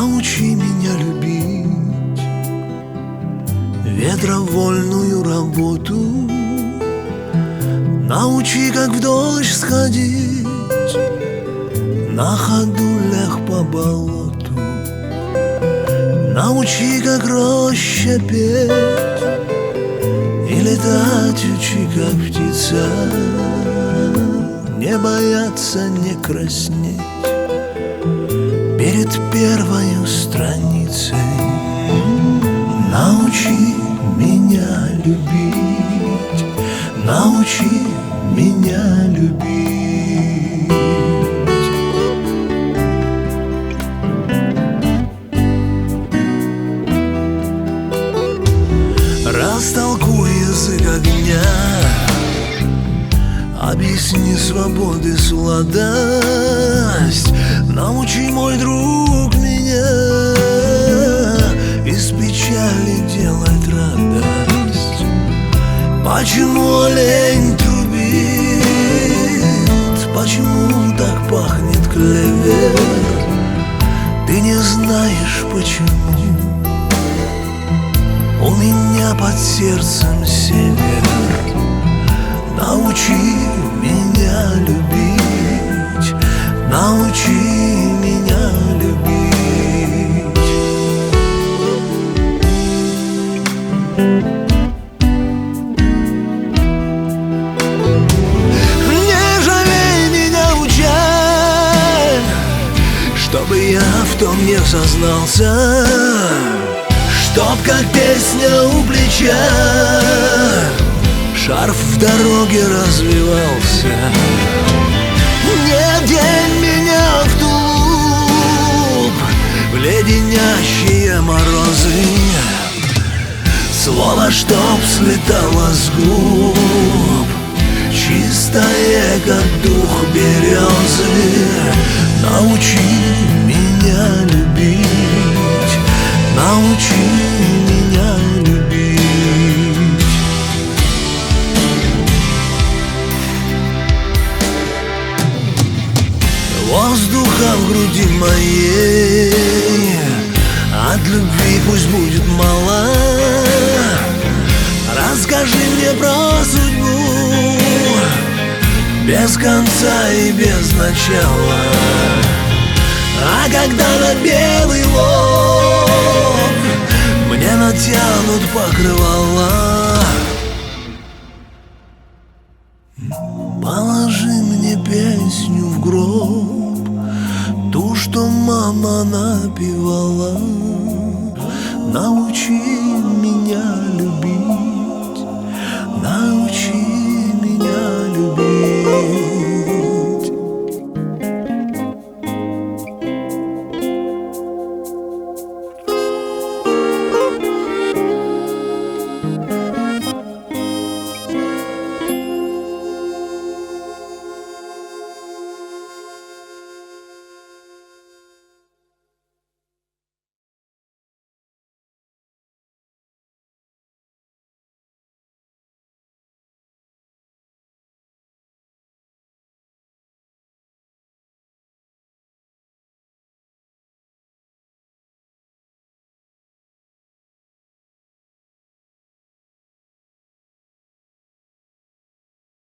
научи меня любить ветровольную работу. Научи, как в дождь сходить, на ходулях по болоту. Научи, как роща петь, и летать учи, как птица. Не бояться, не краснеть перед первой страницей. Научи меня любить, научи меня любить. Растолкуй язык огня, объясни свободы сладость. Научи, мой друг, меня из печали делать радость. Почему олень трубит, почему так пахнет клевер? Ты не знаешь, почему у меня под сердцем север. Научи меня любить, научи меня любить. Не жалей меня, учай, чтобы я в том не сознался, чтоб как песня у плеча шарф в дороге развивался. Не день меня в тулуп, в леденящие морозы. Слово, чтоб слетало с губ, чистое, как дух березы. Научи меня любить, научи меня любить. Воздуха в груди моей от любви пусть будет мало. Расскажи мне про судьбу без конца и без начала. А когда на белый лоб мне натянут покрывала, положи мне песню в гроб, ту, что мама напевала. Научи меня любить, научи